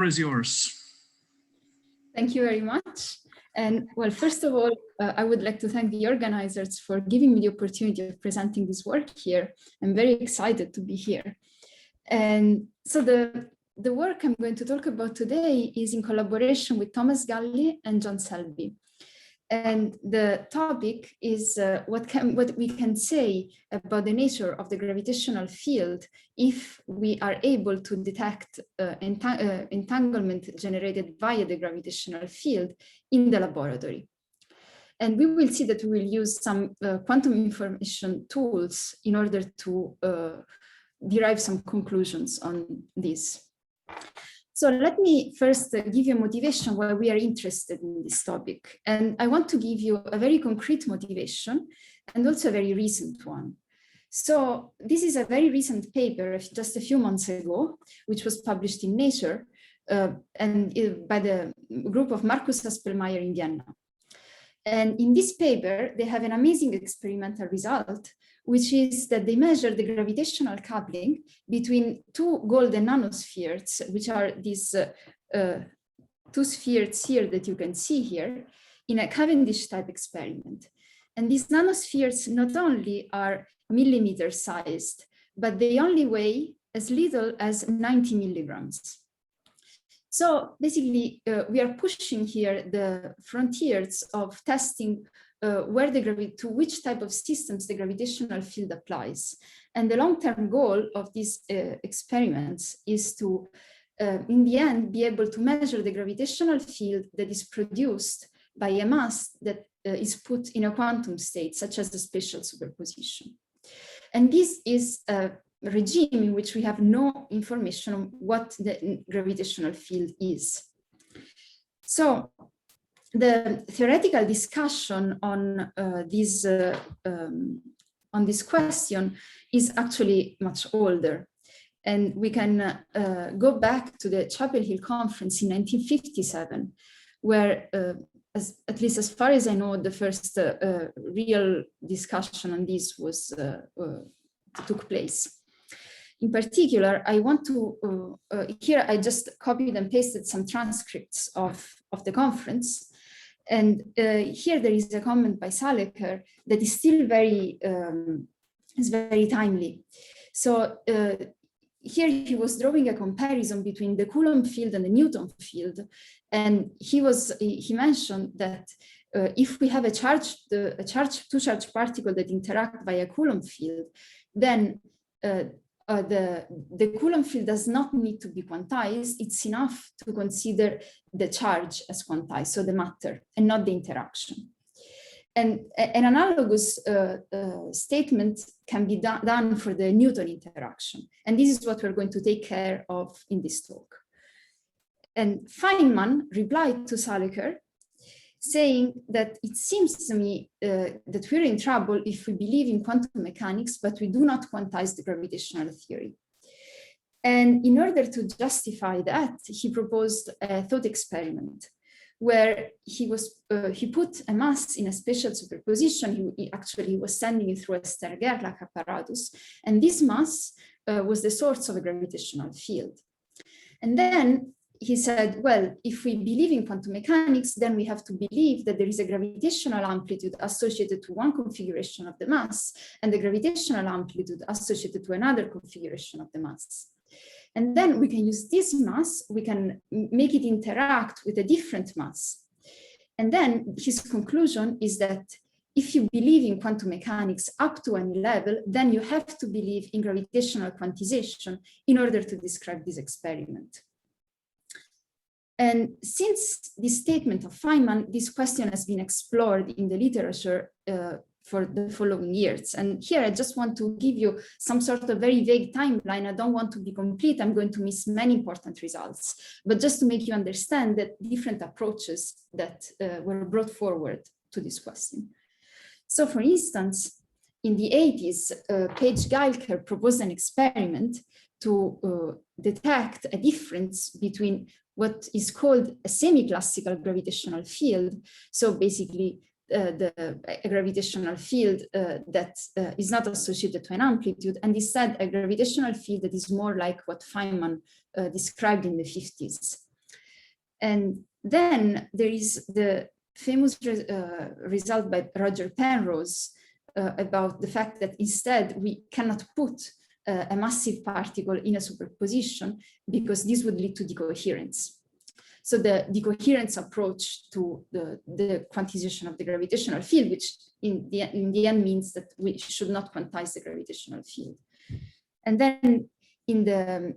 is yours. Thank you very much. And well, first of all, I would like to thank the organizers for giving me the opportunity of presenting this work here. I'm very excited to be here. And so the work I'm going to talk about today is in collaboration with Thomas Galli and John Selby. And the topic is what we can say about the nature of the gravitational field if we are able to detect entanglement generated via the gravitational field in the laboratory. And we will see that we will use some quantum information tools in order to derive some conclusions on this. So let me first give you a motivation why we are interested in this topic. And I want to give you a very concrete motivation and also a very recent one. So this is a very recent paper just a few months ago, which was published in Nature by the group of Markus Aspelmayer in Vienna. And in this paper, they have an amazing experimental result, which is that they measure the gravitational coupling between two golden nanospheres, which are these two spheres here that you can see here in a Cavendish type experiment. And these nanospheres not only are millimeter sized, but they only weigh as little as 90 milligrams. So basically, we are pushing here the frontiers of testing to which type of systems the gravitational field applies. And the long-term goal of these experiments is to, in the end, be able to measure the gravitational field that is produced by a mass that is put in a quantum state, such as the spatial superposition. And this is a regime in which we have no information on what the gravitational field is. So the theoretical discussion on this question is actually much older. And we can go back to the Chapel Hill Conference in 1957, where, at least as far as I know, the first real discussion on this took place. In particular, I want to, here I just copied and pasted some transcripts of the conference. And here there is a comment by Saleker that is still very timely. So here he was drawing a comparison between the Coulomb field and the Newton field. And he mentioned that if we have two charged particles that interact via Coulomb field, then the Coulomb field does not need to be quantized. It's enough to consider the charge as quantized, so the matter, and not the interaction. And an analogous statement can be done for the Newton interaction. And this is what we're going to take care of in this talk. And Feynman replied to Saleker, saying that it seems to me that we're in trouble if we believe in quantum mechanics, but we do not quantize the gravitational theory. And in order to justify that, he proposed a thought experiment where he put a mass in a spatial superposition. He was sending it through a Stern-Gerlach apparatus, and this mass was the source of a gravitational field. And then he said, well, if we believe in quantum mechanics, then we have to believe that there is a gravitational amplitude associated to one configuration of the mass and the gravitational amplitude associated to another configuration of the mass. And then we can use this mass, we can make it interact with a different mass. And then his conclusion is that if you believe in quantum mechanics up to any level, then you have to believe in gravitational quantization in order to describe this experiment. And since this statement of Feynman, this question has been explored in the literature for the following years. And here I just want to give you some sort of very vague timeline. I don't want to be complete. I'm going to miss many important results, but just to make you understand that different approaches that were brought forward to this question. So for instance, in the 80s, Page-Geilker proposed an experiment to detect a difference between what is called a semi-classical gravitational field. So basically a gravitational field that is not associated to an amplitude, and instead a gravitational field that is more like what Feynman described in the 50s. And then there is the famous result by Roger Penrose about the fact that instead we cannot put a massive particle in a superposition because this would lead to decoherence. So the decoherence approach to the quantization of the gravitational field, which in the end means that we should not quantize the gravitational field. And then in the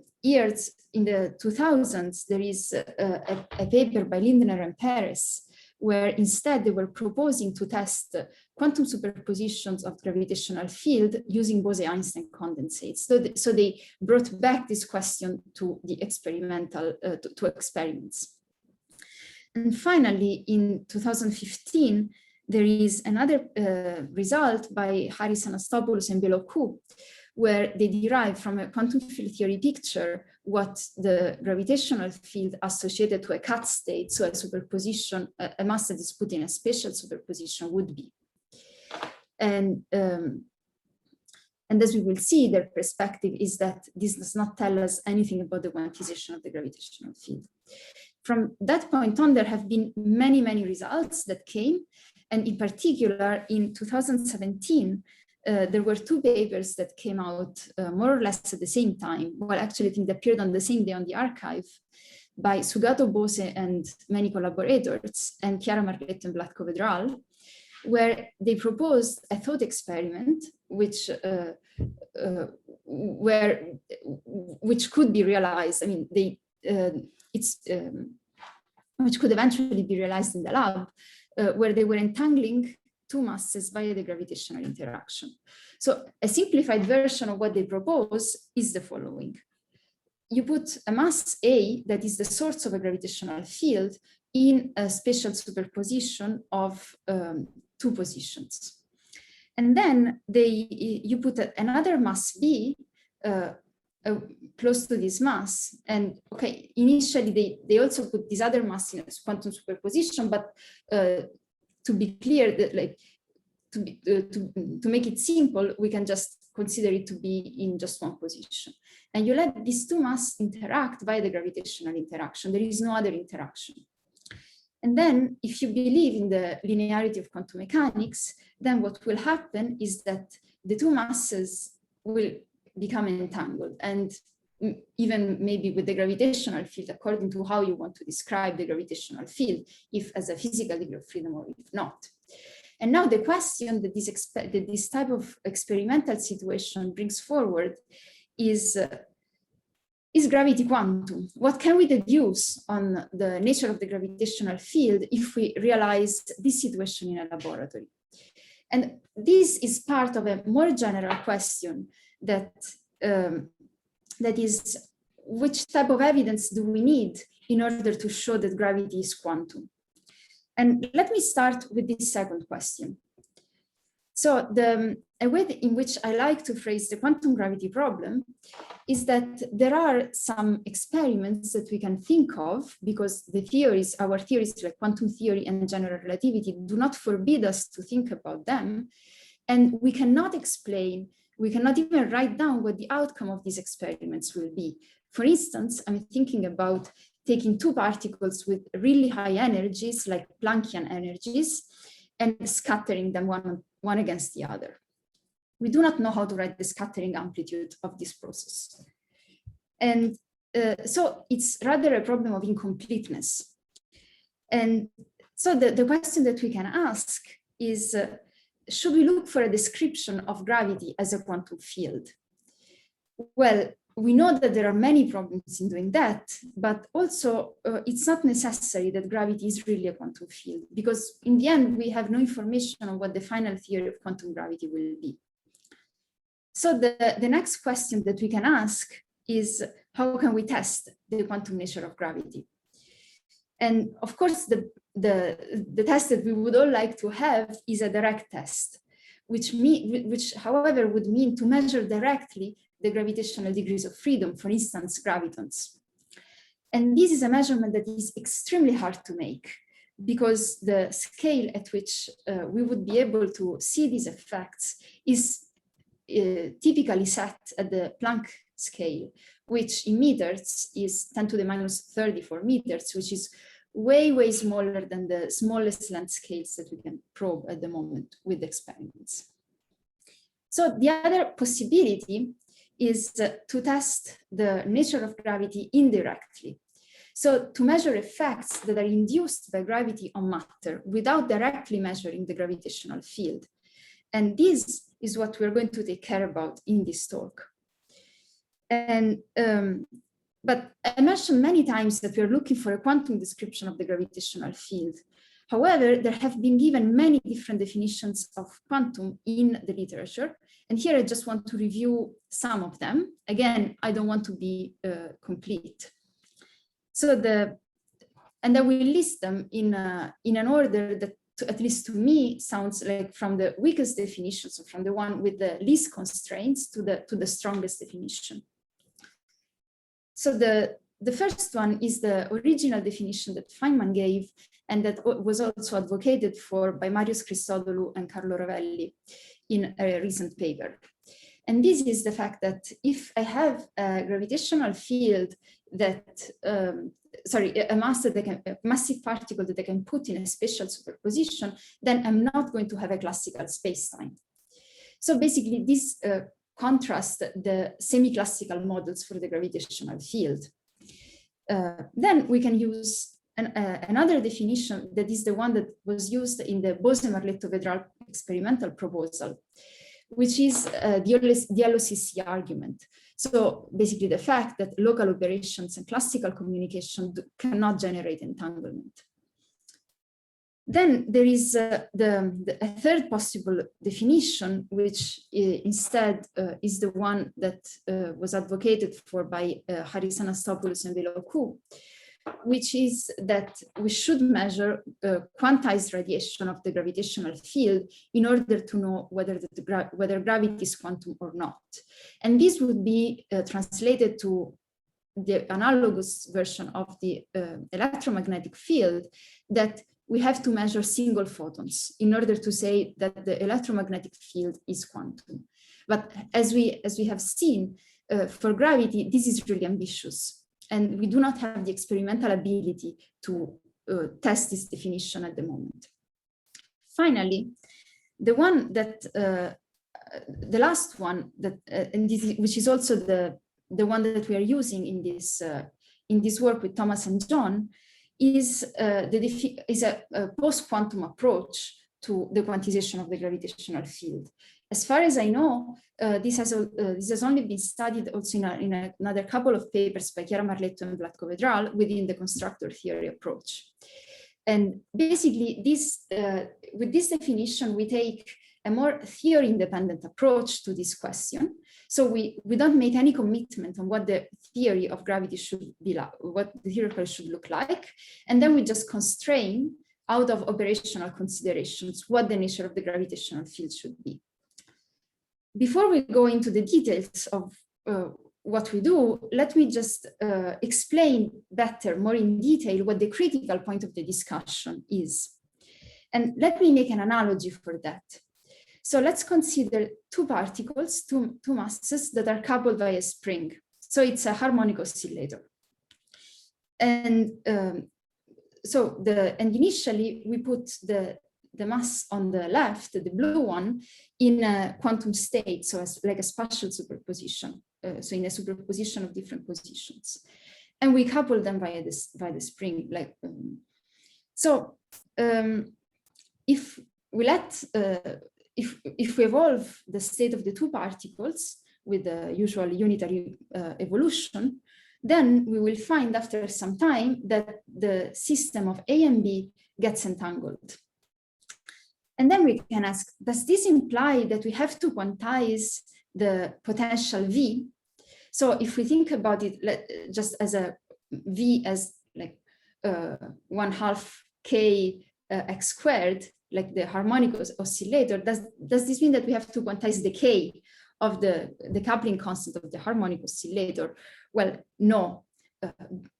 2000s, there is a paper by Lindner and Perez, where instead they were proposing to test quantum superpositions of gravitational field using Bose-Einstein condensates. So they brought back this question to the experimental, to experiments. And finally, in 2015, there is another result by Harris, Anastopoulos, and Belocou, where they derive from a quantum field theory picture what the gravitational field associated to a cut state, so a superposition, a mass that is put in a spatial superposition would be. And as we will see, their perspective is that this does not tell us anything about the quantization of the gravitational field. From that point on, there have been many, many results that came. And in particular, in 2017, there were two papers that came out more or less at the same time. Well, actually, I think they appeared on the same day on the archive by Sugato Bose and many collaborators, and Chiara Marghetto and Vlatko Vedral, where they proposed a thought experiment which could be realized. I mean, which could eventually be realized in the lab, where they were entangling two masses via the gravitational interaction. So a simplified version of what they propose is the following. You put a mass A that is the source of a gravitational field in a spatial superposition of two positions. And then you put another mass B close to this mass. And okay, initially they also put this other mass in a quantum superposition, but to be clear, that like to make it simple, we can just consider it to be in just one position. And you let these two masses interact via the gravitational interaction. There is no other interaction. And then if you believe in the linearity of quantum mechanics, then what will happen is that the two masses will become entangled, and even maybe with the gravitational field, according to how you want to describe the gravitational field, if as a physical degree of freedom or if not. And now the question that this type of experimental situation brings forward is gravity quantum? What can we deduce on the nature of the gravitational field if we realize this situation in a laboratory? And this is part of a more general question that is, which type of evidence do we need in order to show that gravity is quantum? And let me start with this second question. So a way in which I like to phrase the quantum gravity problem is that there are some experiments that we can think of, because the theories, our theories like quantum theory and general relativity, do not forbid us to think about them. And we cannot explain, we cannot even write down what the outcome of these experiments will be. For instance, I'm thinking about taking two particles with really high energies, like Planckian energies, and scattering them one against the other. We do not know how to write the scattering amplitude of this process. And so it's rather a problem of incompleteness. And so the question that we can ask is, should we look for a description of gravity as a quantum field? Well, we know that there are many problems in doing that, but also it's not necessary that gravity is really a quantum field, because in the end, we have no information on what the final theory of quantum gravity will be. So the next question that we can ask is, how can we test the quantum nature of gravity? And of course, the test that we would all like to have is a direct test, which however would mean to measure directly the gravitational degrees of freedom, for instance, gravitons. And this is a measurement that is extremely hard to make, because the scale at which we would be able to see these effects is typically set at the Planck scale, which in meters is 10 to the minus 34 meters, which is way, way smaller than the smallest length scales that we can probe at the moment with experiments. So the other possibility is to test the nature of gravity indirectly. So to measure effects that are induced by gravity on matter without directly measuring the gravitational field. And this is what we're going to take care about in this talk. And but I mentioned many times that we're looking for a quantum description of the gravitational field. However, there have been given many different definitions of quantum in the literature. And here I just want to review some of them. Again, I don't want to be complete. So and I will list them in an order that, at least to me, sounds like from the weakest definition, so from the one with the least constraints to the strongest definition. So the first one is the original definition that Feynman gave, and that was also advocated for by Marius Christodoulou and Carlo Rovelli in a recent paper. And this is the fact that if I have a gravitational field that, a massive particle that I can put in a spatial superposition, then I'm not going to have a classical spacetime. So basically this contrasts the semi-classical models for the gravitational field. Then we can use another definition that is the one that was used in the Bose-Marletto-Vedral experimental proposal, which is the LOCC argument. So basically the fact that local operations and classical communication cannot generate entanglement. Then there is a third possible definition, which instead is the one that was advocated for by Haris Anastopoulos and Velocou, which is that we should measure quantized radiation of the gravitational field in order to know whether gravity is quantum or not. And this would be translated to the analogous version of the electromagnetic field, that we have to measure single photons in order to say that the electromagnetic field is quantum. But as we have seen, for gravity, this is really ambitious. And we do not have the experimental ability to test this definition at the moment. Finally, the one that, the last one that, which is also the one that we are using in this work with Thomas and John, is a post-quantum approach to the quantization of the gravitational field. As far as I know, this has only been studied also in another couple of papers by Chiara Marletto and Vlatko Vedral within the constructor theory approach. And basically, with this definition, we take a more theory-independent approach to this question. So we don't make any commitment on what the theory of gravity should be like, what the theory should look like, and then we just constrain out of operational considerations what the nature of the gravitational field should be. Before we go into the details of what we do, let me just explain better, more in detail, what the critical point of the discussion is. And let me make an analogy for that. So let's consider two particles, two masses that are coupled by a spring. So it's a harmonic oscillator. And initially we put the mass on the left, the blue one, in a quantum state, so as like a spatial superposition, so in a superposition of different positions. And we couple them by the spring. If we if we evolve the state of the two particles with the usual unitary evolution, then we will find after some time that the system of A and B gets entangled. And then we can ask, does this imply that we have to quantize the potential V? So if we think about it just as a V as like 1/2 k x squared, like the harmonic oscillator, does this mean that we have to quantize the k of the coupling constant of the harmonic oscillator? Well, no.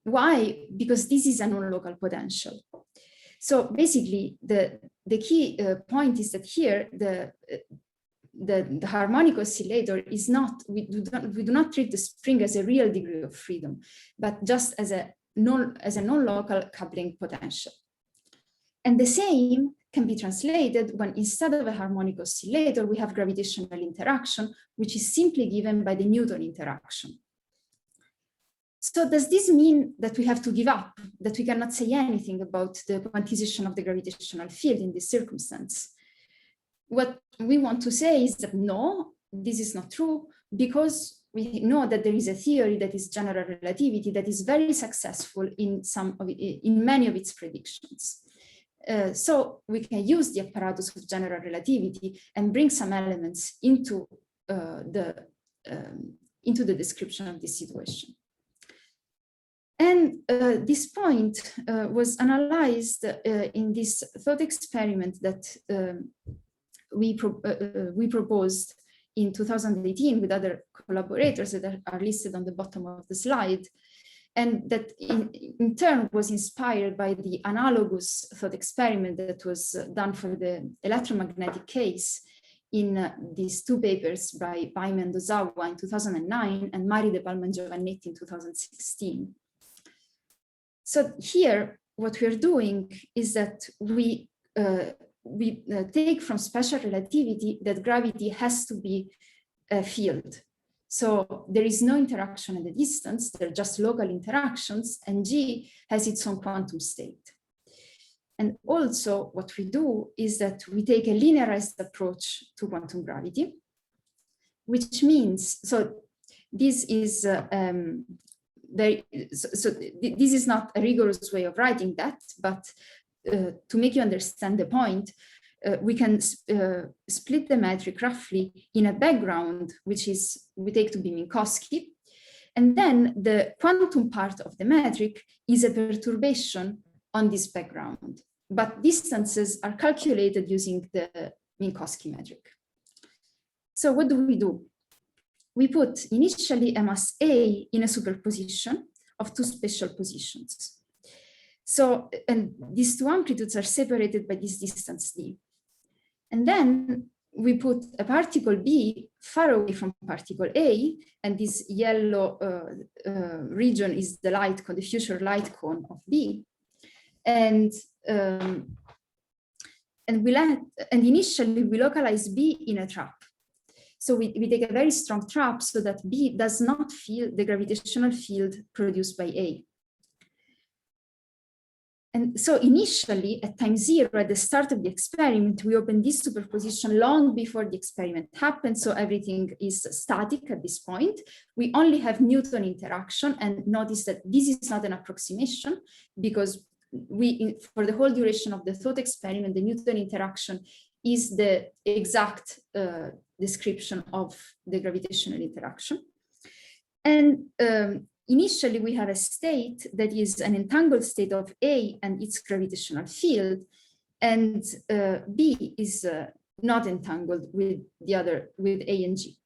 Why? Because this is a non-local potential. So basically, the key point is that here the harmonic oscillator is not, we do not treat the spring as a real degree of freedom, but just as a non-local coupling potential. And the same can be translated when instead of a harmonic oscillator, we have gravitational interaction, which is simply given by the Newton interaction. So does this mean that we have to give up, that we cannot say anything about the quantization of the gravitational field in this circumstance? What we want to say is that no, this is not true, because we know that there is a theory that is general relativity that is very successful in many of its predictions. So we can use the apparatus of general relativity and bring some elements into the description of this situation. And this point was analyzed in this thought experiment that we proposed in 2018 with other collaborators that are listed on the bottom of the slide, and that in turn was inspired by the analogous thought experiment that was done for the electromagnetic case in these two papers by Baime and Ozawa in 2009 and Mari De Palma and Giovannetti in 2016. So here, what we're doing is that we take from special relativity that gravity has to be a field. So there is no interaction at a distance, they're just local interactions, and G has its own quantum state. And also what we do is that we take a linearized approach to quantum gravity, which means, so this is this is not a rigorous way of writing that, but to make you understand the point, we can split the metric roughly in a background, which is we take to be Minkowski, and then the quantum part of the metric is a perturbation on this background, but distances are calculated using the Minkowski metric. So what do? We put initially a mass A in a superposition of two spatial positions. So, and these two amplitudes are separated by this distance d. And then we put a particle B far away from particle A, and this yellow region is the light cone, the future light cone of B. And initially we localize B in a trap. So we take a very strong trap so that B does not feel the gravitational field produced by A. And so initially at time 0, at the start of the experiment, we open this superposition long before the experiment happened. So everything is static at this point. We only have Newton interaction, and notice that this is not an approximation because for the whole duration of the thought experiment, the Newton interaction is the exact description of the gravitational interaction. And initially, we have a state that is an entangled state of A and its gravitational field, and B is not entangled with with A and G.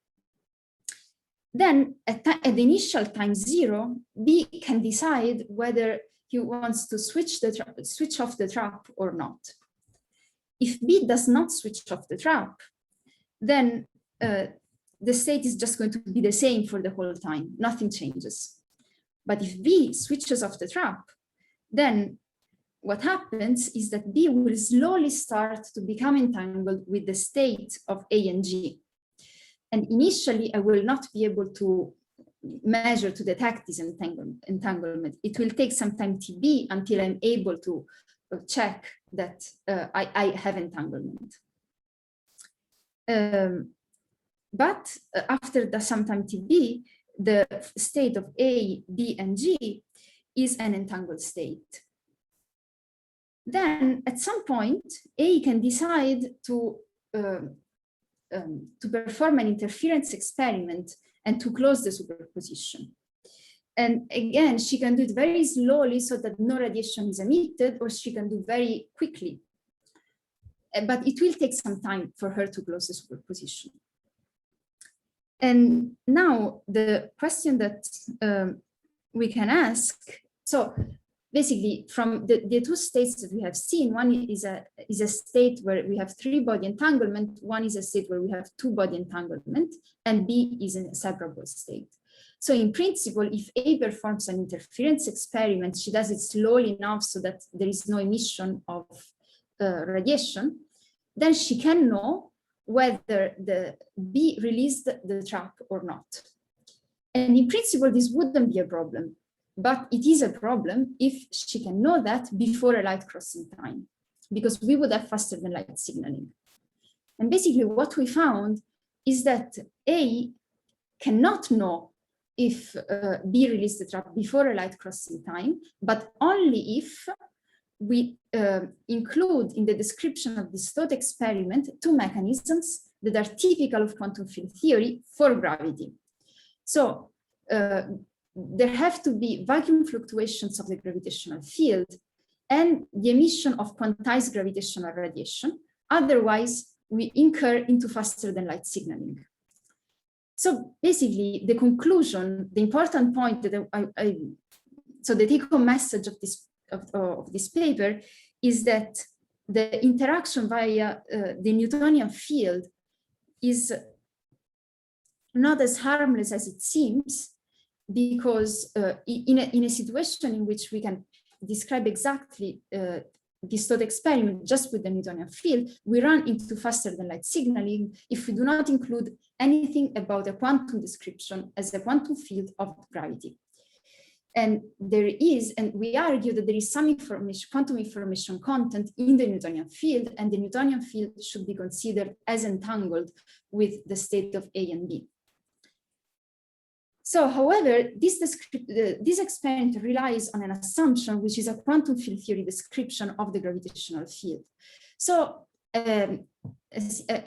Then at the initial time 0, B can decide whether he wants to switch off the trap or not. If B does not switch off the trap, then the state is just going to be the same for the whole time, nothing changes. But if B switches off the trap, then what happens is that B will slowly start to become entangled with the state of A and G. And initially, I will not be able to measure to detect this entanglement. It will take some time TB until I'm able to check that I have entanglement. But after some time TB, the state of A, B, and G is an entangled state. Then at some point, A can decide to perform an interference experiment and to close the superposition. And again, she can do it very slowly so that no radiation is emitted, or she can do very quickly. But it will take some time for her to close the superposition. And now the question that we can ask, so basically from the two states that we have seen, one is a state where we have 3-body entanglement, one is a state where we have 2-body entanglement, and B is in a separable state. So in principle, if A performs an interference experiment, she does it slowly enough so that there is no emission of radiation, then she can know whether the B released the trap or not. And in principle, this wouldn't be a problem, but it is a problem if she can know that before a light crossing time, because we would have faster than light signaling. And basically what we found is that A cannot know if B released the trap before a light crossing time, but only if we include in the description of this thought experiment two mechanisms that are typical of quantum field theory for gravity. So there have to be vacuum fluctuations of the gravitational field and the emission of quantized gravitational radiation. Otherwise, we incur into faster than light signaling. So basically, the conclusion, the important point that so the take-home message of this paper is that the interaction via the Newtonian field is not as harmless as it seems, because in a situation in which we can describe exactly this thought experiment just with the Newtonian field, we run into faster than light signaling if we do not include anything about a quantum description as a quantum field of gravity. And there is, and we argue that there is some information, quantum information content in the Newtonian field, and the Newtonian field should be considered as entangled with the state of A and B. So, however, this experiment relies on an assumption, which is a quantum field theory description of the gravitational field. So, a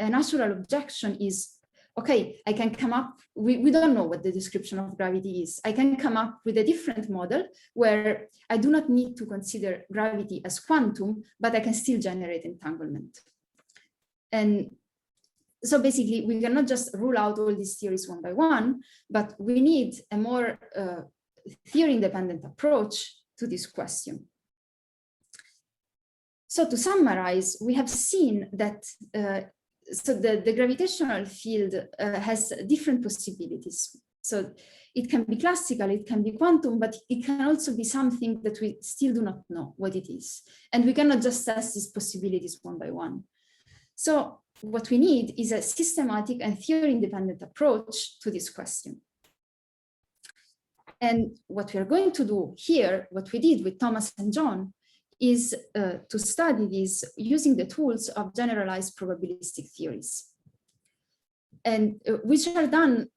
natural objection is, okay, I can come up, we don't know what the description of gravity is. I can come up with a different model where I do not need to consider gravity as quantum, but I can still generate entanglement. And so basically, we cannot just rule out all these theories one by one, but we need a more theory-independent approach to this question. So to summarize, we have seen that so the gravitational field has different possibilities. So it can be classical, it can be quantum, but it can also be something that we still do not know what it is. And we cannot just test these possibilities one by one. So what we need is a systematic and theory-independent approach to this question. And what we are going to do here, what we did with Thomas and John, is to study this using the tools of generalized probabilistic theories, and which are done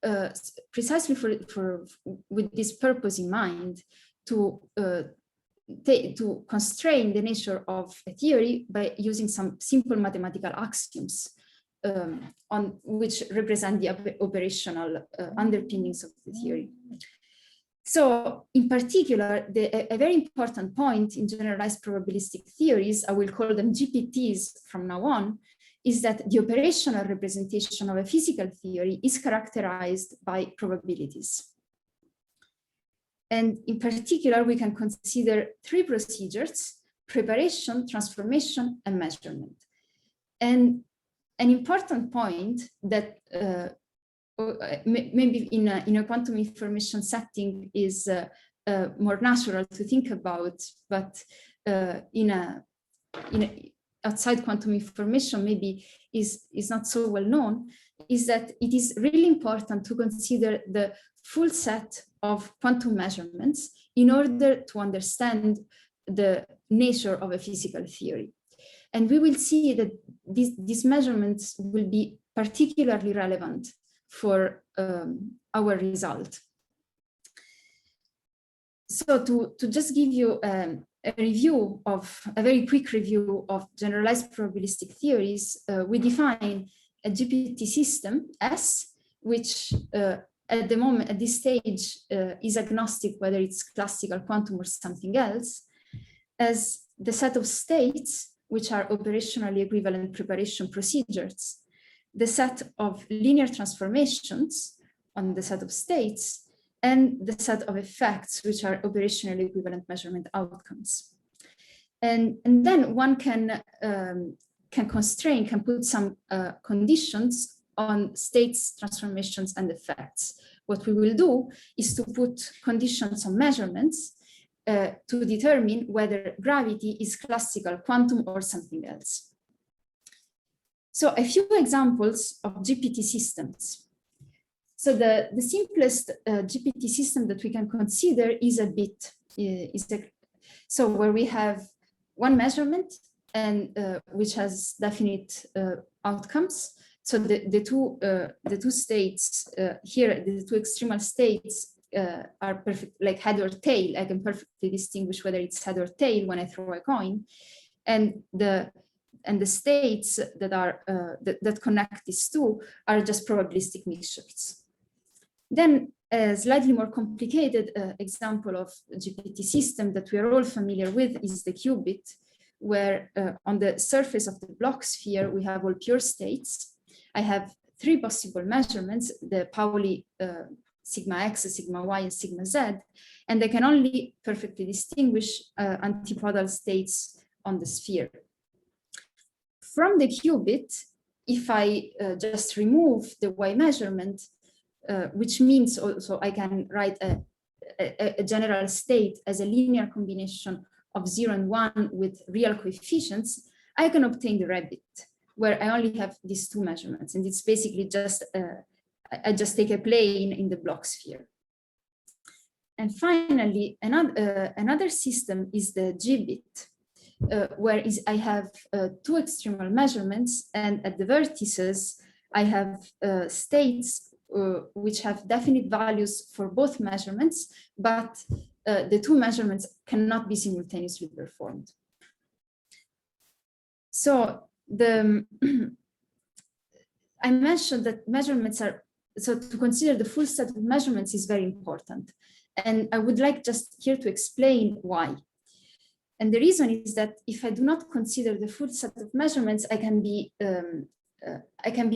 precisely with this purpose in mind, to constrain the nature of a theory by using some simple mathematical axioms on which represent the operational underpinnings of the theory. So in particular, a very important point in generalized probabilistic theories, I will call them GPTs from now on, is that the operational representation of a physical theory is characterized by probabilities. And in particular, we can consider three procedures: preparation, transformation, and measurement. And an important point that maybe in a quantum information setting is more natural to think about, but outside quantum information maybe is not so well known, is that it is really important to consider the full set of quantum measurements in order to understand the nature of a physical theory. And we will see that these measurements will be particularly relevant for our result. So to just give you a very quick review of generalized probabilistic theories, we define a GPT system S, which at this stage is agnostic whether it's classical, quantum, or something else, as the set of states which are operationally equivalent preparation procedures, the set of linear transformations on the set of states, and the set of effects which are operationally equivalent measurement outcomes. And then one can put some conditions on states, transformations, and effects, what we will do is to put conditions on measurements to determine whether gravity is classical, quantum, or something else. So a few examples of GPT systems. So the simplest GPT system that we can consider is a bit, so where we have one measurement and which has definite outcomes. So the two states here, the two extremal states are perfect, like head or tail. I can perfectly distinguish whether it's head or tail when I throw a coin, and the states that are that connect these two are just probabilistic mixtures. Then a slightly more complicated example of GPT system that we are all familiar with is the qubit, where on the surface of the block sphere we have all pure states. I have three possible measurements: the Pauli sigma x, sigma y, and sigma z, and I can only perfectly distinguish antipodal states on the sphere. From the qubit, if I just remove the y measurement, which means also I can write a general state as a linear combination of 0 and 1 with real coefficients, I can obtain the rabbit, where I only have these two measurements. And it's basically just, I just take a plane in the block sphere. And finally, another system is the G-bit, where I have two extremal measurements, and at the vertices, I have states which have definite values for both measurements, but the two measurements cannot be simultaneously performed. So I mentioned that measurements are, so to consider the full set of measurements is very important. And I would like just here to explain why. And the reason is that if I do not consider the full set of measurements, I can be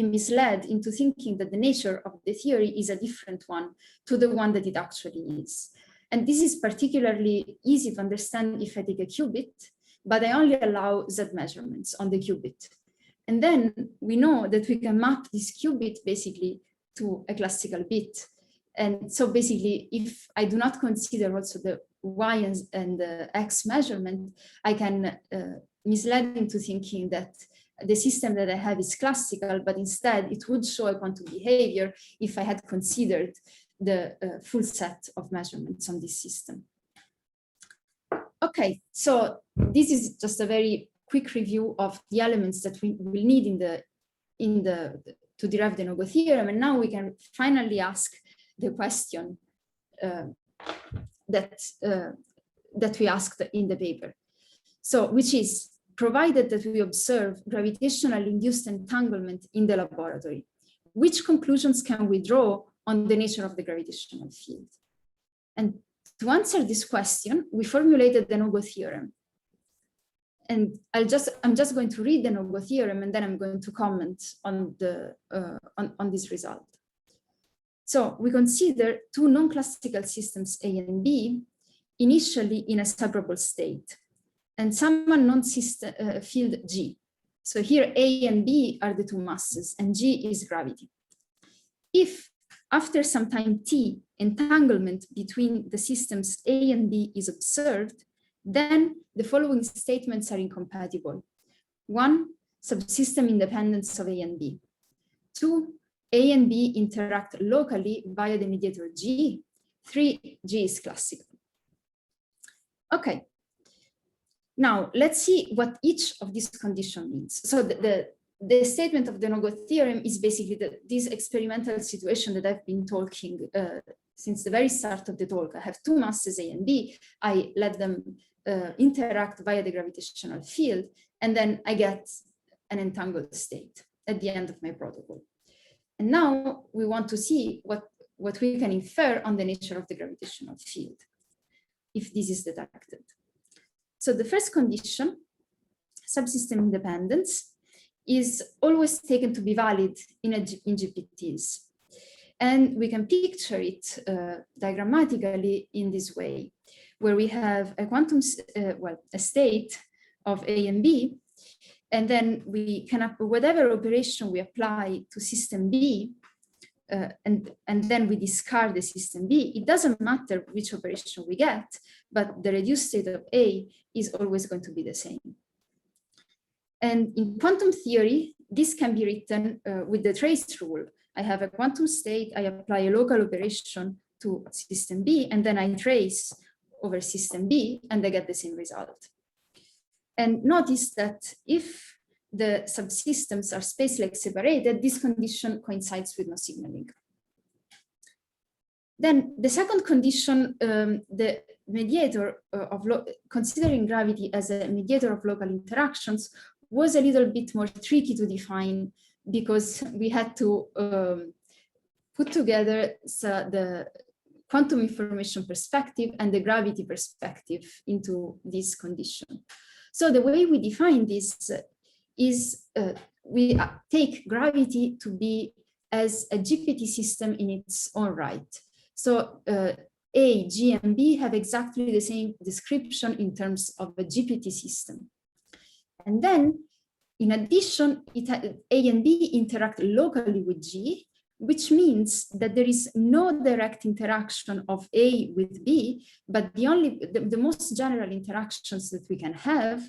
misled into thinking that the nature of the theory is a different one to the one that it actually is. And this is particularly easy to understand if I take a qubit, but I only allow Z measurements on the qubit. And then we know that we can map this qubit basically to a classical bit. And so basically, if I do not consider also the Y and the X measurement, I can mislead into thinking that the system that I have is classical, but instead it would show a quantum behavior if I had considered the full set of measurements on this system. Okay, so this is just a very quick review of the elements that we will need to derive the no-go theorem, and now we can finally ask the question that we asked in the paper. So, which is, provided that we observe gravitationally induced entanglement in the laboratory, which conclusions can we draw on the nature of the gravitational field? And to answer this question, we formulated the no-go theorem. And I'm just going to read the no-go theorem, and then I'm going to comment on this result. So we consider two non-classical systems A and B initially in a separable state, and some unknown system field G. So here A and B are the two masses, and G is gravity. If after some time t, entanglement between the systems A and B is observed, then the following statements are incompatible. 1, subsystem independence of A and B. 2, A and B interact locally via the mediator G. 3, G is classical. Okay. Now let's see what each of these conditions means. So the statement of the no-go theorem is basically this experimental situation that I've been talking since the very start of the talk. I have two masses A and B. I let them interact via the gravitational field, and then I get an entangled state at the end of my protocol. And now we want to see what we can infer on the nature of the gravitational field, if this is detected. So the first condition, subsystem independence, is always taken to be valid in GPTs. And we can picture it diagrammatically in this way, where we have a quantum, a state of A and B, and then we can, whatever operation we apply to system B, and then we discard the system B, it doesn't matter which operation we get, but the reduced state of A is always going to be the same. And in quantum theory, this can be written with the trace rule. I have a quantum state, I apply a local operation to system B, and then I trace over system B, and I get the same result. And notice that if the subsystems are space-like separated, this condition coincides with no signaling. Then the second condition, the mediator considering gravity as a mediator of local interactions, was a little bit more tricky to define because we had to put together the quantum information perspective and the gravity perspective into this condition. So the way we define this is we take gravity to be as a GPT system in its own right. So A, G, and B have exactly the same description in terms of a GPT system. And then, in addition, A and B interact locally with G, which means that there is no direct interaction of A with B, but the most general interactions that we can have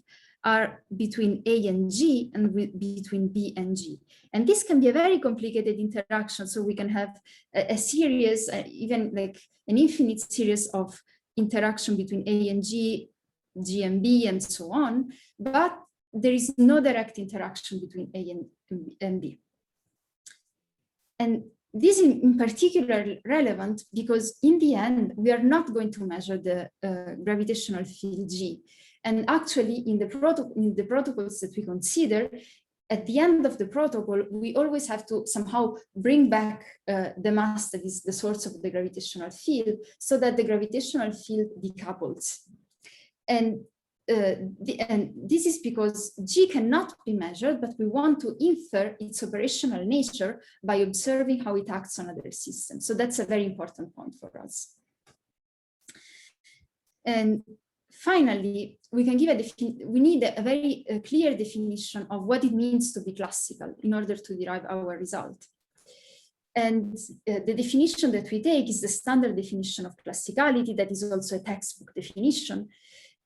are between A and G and between B and G. And this can be a very complicated interaction. So we can have a series, even like an infinite series of interaction between A and G, G and B, and so on. But there is no direct interaction between A and B. And this is in particular relevant because in the end, we are not going to measure the gravitational field G. And actually in the protocols that we consider, at the end of the protocol, we always have to somehow bring back the mass that is the source of the gravitational field so that the gravitational field decouples. And this is because G cannot be measured, but we want to infer its operational nature by observing how it acts on other systems. So that's a very important point for us. And finally, we can give we need a very clear definition of what it means to be classical in order to derive our result. And the definition that we take is the standard definition of classicality that is also a textbook definition.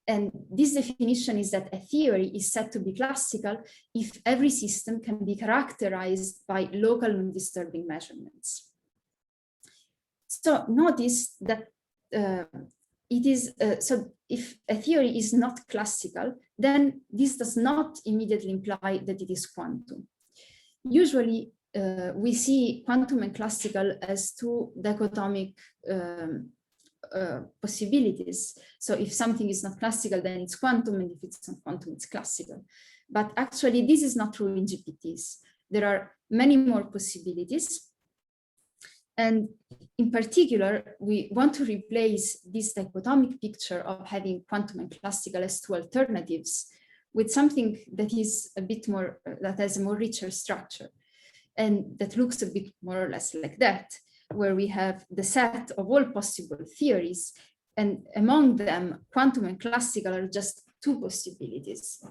And this definition is that a theory is said to be classical if every system can be characterized by local non-disturbing measurements. So notice that so if a theory is not classical, then this does not immediately imply that it is quantum. Usually, we see quantum and classical as two dichotomic possibilities. So if something is not classical, then it's quantum, and if it's not quantum, it's classical. But actually, this is not true in GPTs. There are many more possibilities. And in particular, we want to replace this dichotomic picture of having quantum and classical as two alternatives with something that is a bit more, that has a more richer structure, and that looks a bit more or less like that, where we have the set of all possible theories, and among them, quantum and classical are just two possibilities.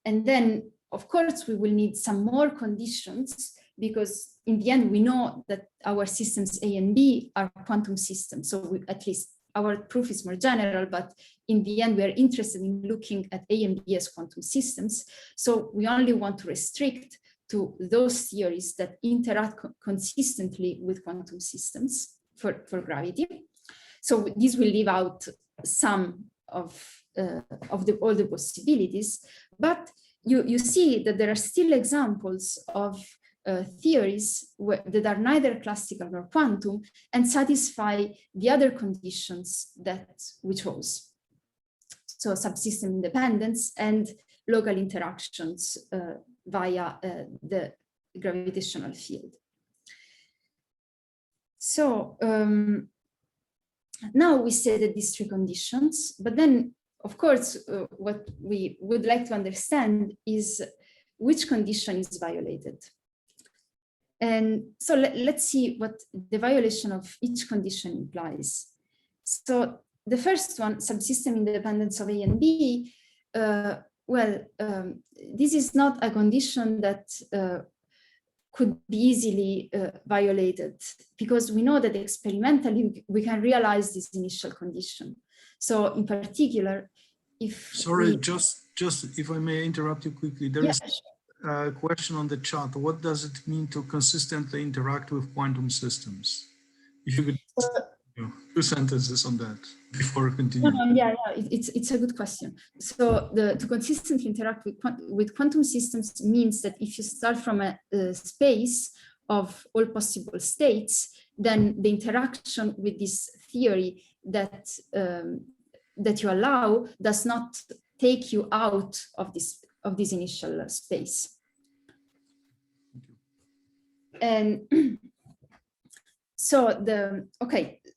And then, of course, we will need some more conditions, because in the end, we know that our systems A and B are quantum systems. So at least our proof is more general, but in the end, we are interested in looking at A and B as quantum systems. So we only want to restrict to those theories that interact consistently with quantum systems for gravity. So this will leave out some of all the possibilities, but you see that there are still examples of theories that are neither classical nor quantum and satisfy the other conditions that we chose. So subsystem independence and local interactions via the gravitational field. So now we stated these three conditions, but then, of course, what we would like to understand is which condition is violated. And so let's see what the violation of each condition implies. So the first one, subsystem independence of A and B, this is not a condition that could be easily violated, because we know that experimentally we can realize this initial condition. So in particular, if just if I may interrupt you quickly, there is a question on the chat. What does it mean to consistently interact with quantum systems? If you could two sentences on that before continuing. It's a good question. So to consistently interact with quantum systems means that if you start from a space of all possible states, then the interaction with this theory that that you allow does not take you out of this initial space. And so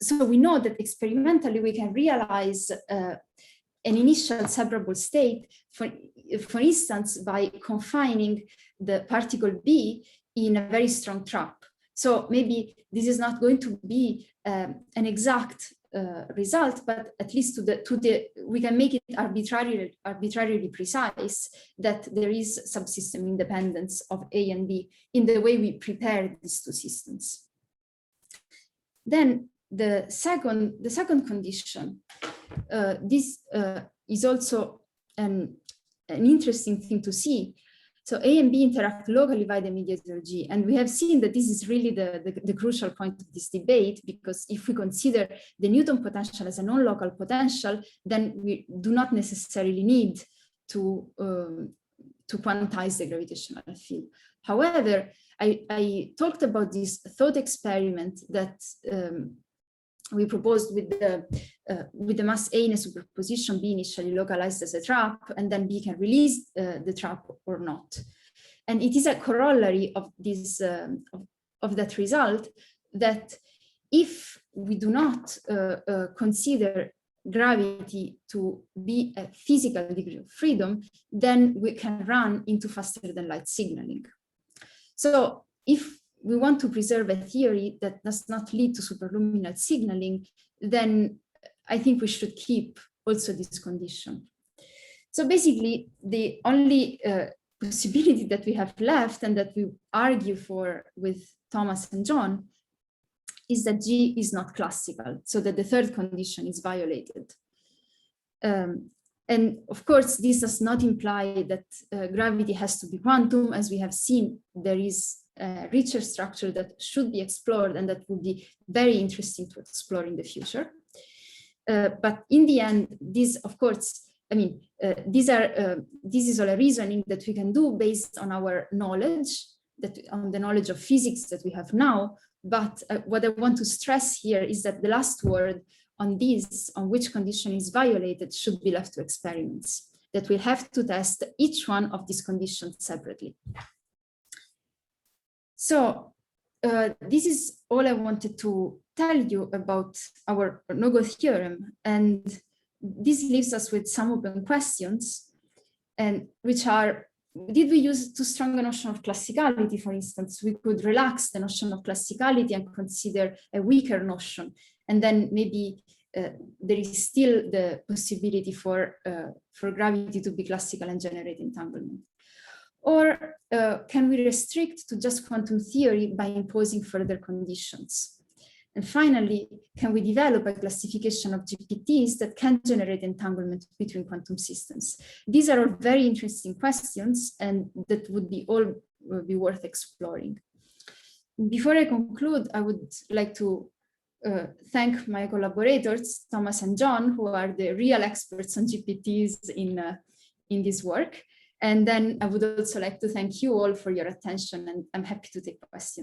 so we know that experimentally we can realize an initial separable state, for instance, by confining the particle B in a very strong trap. So maybe this is not going to be an exact result, but at least we can make it arbitrarily precise that there is subsystem independence of A and B in the way we prepare these two systems. Then the second condition, this is also an interesting thing to see. So A and B interact locally via the mediator G, and we have seen that this is really the crucial point of this debate, because if we consider the Newton potential as a non-local potential, then we do not necessarily need to quantize the gravitational field. However, I talked about this thought experiment that we proposed with the mass A in a superposition, B initially localized as a trap, and then B can release the trap or not. And it is a corollary of this of that result that if we do not consider gravity to be a physical degree of freedom, then we can run into faster than light signaling. So if we want to preserve a theory that does not lead to superluminal signaling, then I think we should keep also this condition. So basically, the only possibility that we have left and that we argue for with Thomas and John is that G is not classical, so that the third condition is violated. And of course, this does not imply that gravity has to be quantum. As we have seen, there is a richer structure that should be explored and that would be very interesting to explore in the future. But in the end, this, of course, I mean, this is all a reasoning that we can do based on our knowledge, on the knowledge of physics that we have now. But what I want to stress here is that the last word on this, on which condition is violated, should be left to experiments, that we'll have to test each one of these conditions separately. So this is all I wanted to tell you about our no-go theorem. And this leaves us with some open questions, and which are, did we use too strong a notion of classicality? For instance, we could relax the notion of classicality and consider a weaker notion. And then maybe there is still the possibility for gravity to be classical and generate entanglement. Or can we restrict to just quantum theory by imposing further conditions? And finally, can we develop a classification of GPTs that can generate entanglement between quantum systems? These are all very interesting questions, and that would be worth exploring. Before I conclude, I would like to thank my collaborators, Thomas and John, who are the real experts on GPTs in this work. And then I would also like to thank you all for your attention, and I'm happy to take questions.